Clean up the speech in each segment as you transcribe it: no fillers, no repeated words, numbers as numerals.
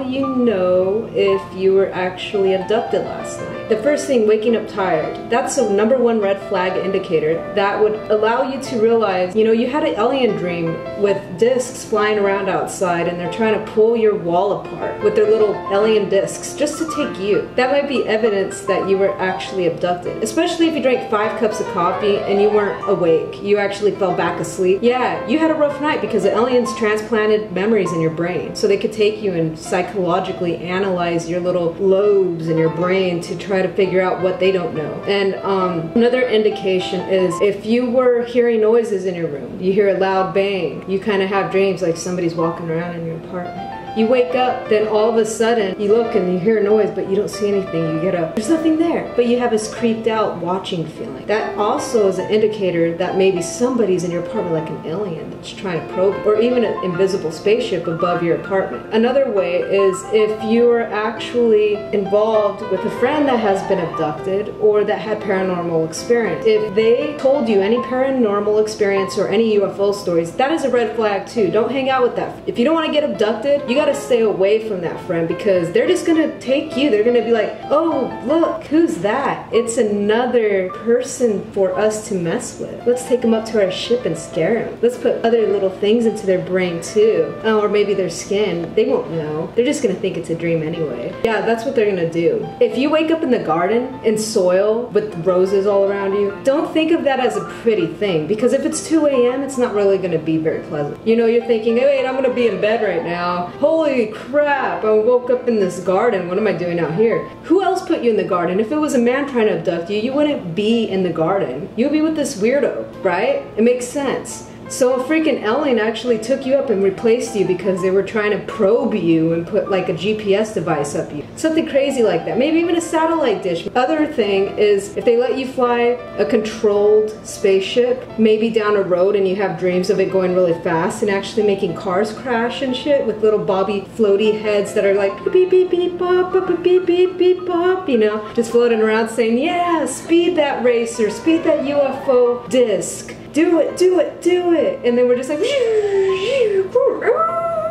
you know if you were actually abducted last night? The first thing, waking up tired. That's a #1 red flag indicator that would allow you to realize, you know, you had an alien dream with discs flying around outside and they're trying to pull your wall apart with their little alien discs just to take you. That might be evidence that you were actually abducted. Especially if you drank 5 cups of coffee and you weren't awake. You actually fell back asleep. Yeah, you had a rough night because the aliens transplanted memories in your brain. So they could take you and psychologically analyze your little lobes in your brain to try to figure out what they don't know. And another indication is if you were hearing noises in your room, you hear a loud bang, you kind of have dreams like somebody's walking around in your apartment. You wake up, then all of a sudden you look and you hear a noise but you don't see anything. You get up, there's nothing there, but you have this creeped out watching feeling. That also is an indicator that maybe somebody's in your apartment, like an alien that's trying to probe, or even an invisible spaceship above your apartment. Another way is if you are actually involved with a friend that has been abducted or that had paranormal experience. If they told you any paranormal experience or any UFO stories, that is a red flag too. Don't hang out with that. If you don't want to get abducted, you gotta stay away from that friend because they're just gonna take you. They're gonna be like, oh, look, who's that? It's another person for us to mess with. Let's take them up to our ship and scare them. Let's put other little things into their brain too. Or maybe their skin. They won't know. They're just gonna think it's a dream anyway. Yeah, that's what they're gonna do. If you wake up in the garden in soil with roses all around you, don't think of that as a pretty thing because if it's 2 a.m., it's not really gonna be very pleasant. You know, you're thinking, hey, wait, I'm gonna be in bed right now. Holy crap, I woke up in this garden. What am I doing out here? Who else put you in the garden? If it was a man trying to abduct you, you wouldn't be in the garden. You'd be with this weirdo, right? It makes sense. So a freaking alien actually took you up and replaced you because they were trying to probe you and put like a GPS device up you. Something crazy like that. Maybe even a satellite dish. Other thing is if they let you fly a controlled spaceship, maybe down a road and you have dreams of it going really fast and actually making cars crash and shit with little bobby floaty heads that are like beep beep beep bop, beep beep beep bop, you know, just floating around saying, yeah, speed that racer, speed that UFO disc. Do it, do it, do it. And then we're just like,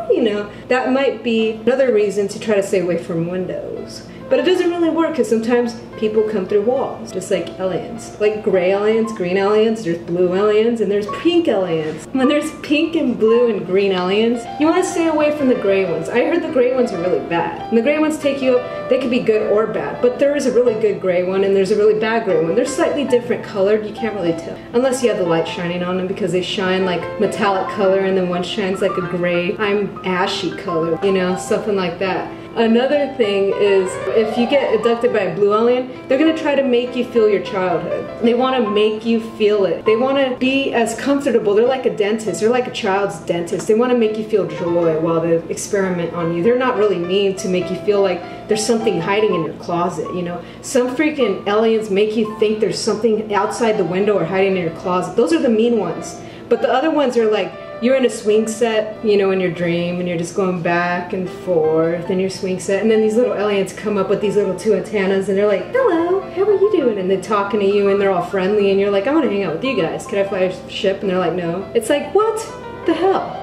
you know, that might be another reason to try to stay away from windows. But it doesn't really work because sometimes people come through walls, just like aliens. Like gray aliens, green aliens, there's blue aliens, and there's pink aliens. When there's pink and blue and green aliens, you want to stay away from the gray ones. I heard the gray ones are really bad. And the gray ones take you up, they could be good or bad. But there is a really good gray one and there's a really bad gray one. They're slightly different colored, you can't really tell. Unless you have the light shining on them because they shine like metallic color and then one shines like a gray, I'm ashy color, you know, something like that. Another thing is if you get abducted by a blue alien, they're going to try to make you feel your childhood. They want to make you feel it. They want to be as comfortable. They're like a dentist. They're like a child's dentist. They want to make you feel joy while they experiment on you. They're not really mean to make you feel like there's something hiding in your closet, you know. Some freaking aliens make you think there's something outside the window or hiding in your closet. Those are the mean ones. But the other ones are like, you're in a swing set, you know, in your dream, and you're just going back and forth in your swing set, and then these little aliens come up with these little 2 antennas, and they're like, hello, how are you doing? And they're talking to you, and they're all friendly, and you're like, I want to hang out with you guys. Can I fly your ship? And they're like, no. It's like, what the hell?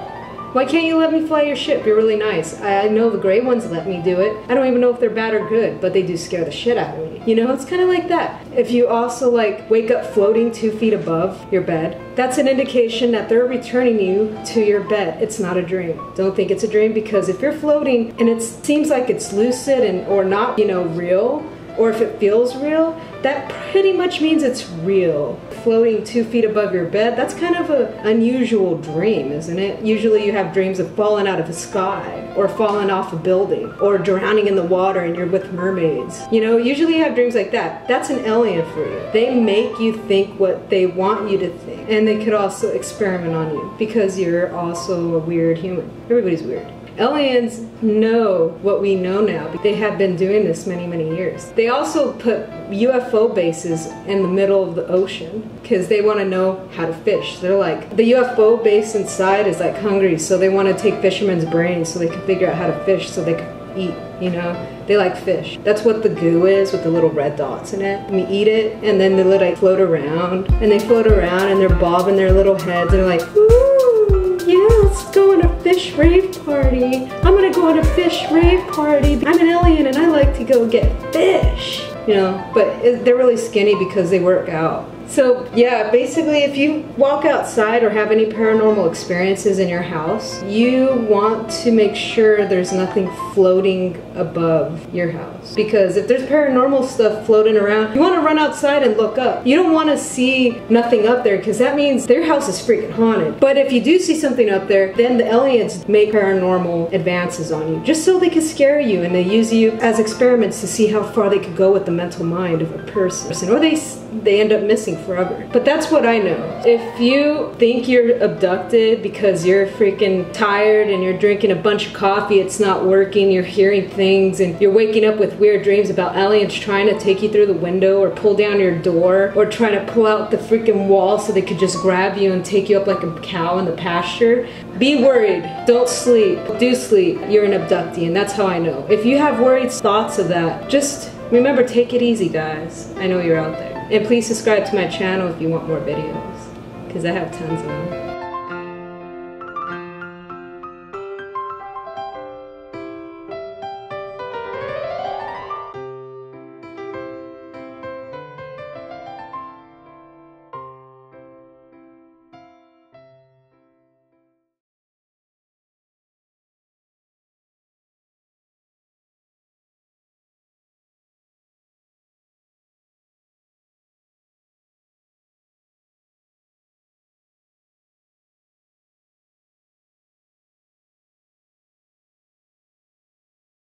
Why can't you let me fly your ship? You're really nice. I know the gray ones let me do it. I don't even know if they're bad or good, but they do scare the shit out of me. You know, it's kind of like that. If you also like wake up floating 2 feet above your bed, that's an indication that they're returning you to your bed. It's not a dream. Don't think it's a dream because if you're floating and it seems like it's lucid and or not, you know, real, or if it feels real, that pretty much means it's real. Floating 2 feet above your bed, that's kind of an unusual dream, isn't it? Usually you have dreams of falling out of the sky, or falling off a building, or drowning in the water and you're with mermaids. You know, usually you have dreams like that. That's an alien for you. They make you think what they want you to think. And they could also experiment on you, because you're also a weird human. Everybody's weird. Aliens know what we know now. They have been doing this many, many years. They also put UFO bases in the middle of the ocean because they want to know how to fish. They're like, the UFO base inside is like hungry, so they want to take fishermen's brains so they can figure out how to fish so they can eat, you know? They like fish. That's what the goo is with the little red dots in it. We eat it and then they like float around, and they float around and they're bobbing their little heads and they're like, ooh, yeah. let's go on a fish rave party. I'm gonna go on a fish rave party. I'm an alien and I like to go get fish. You know, but they're really skinny because they work out. So yeah, basically if you walk outside or have any paranormal experiences in your house, you want to make sure there's nothing floating above your house. Because if there's paranormal stuff floating around, you want to run outside and look up. You don't want to see nothing up there because that means their house is freaking haunted. But if you do see something up there, then the aliens make paranormal advances on you just so they can scare you, and they use you as experiments to see how far they could go with the mental mind of a person. Or they end up missing forever. But that's what I know. If you think you're abducted because you're freaking tired and you're drinking a bunch of coffee, it's not working, you're hearing things, and you're waking up with weird dreams about aliens trying to take you through the window or pull down your door or trying to pull out the freaking wall so they could just grab you and take you up like a cow in the pasture, be worried. Don't sleep. Do sleep. You're an abductee, and that's how I know. If you have worried thoughts of that, just remember, take it easy, guys. I know you're out there. And please subscribe to my channel if you want more videos, because I have tons of them.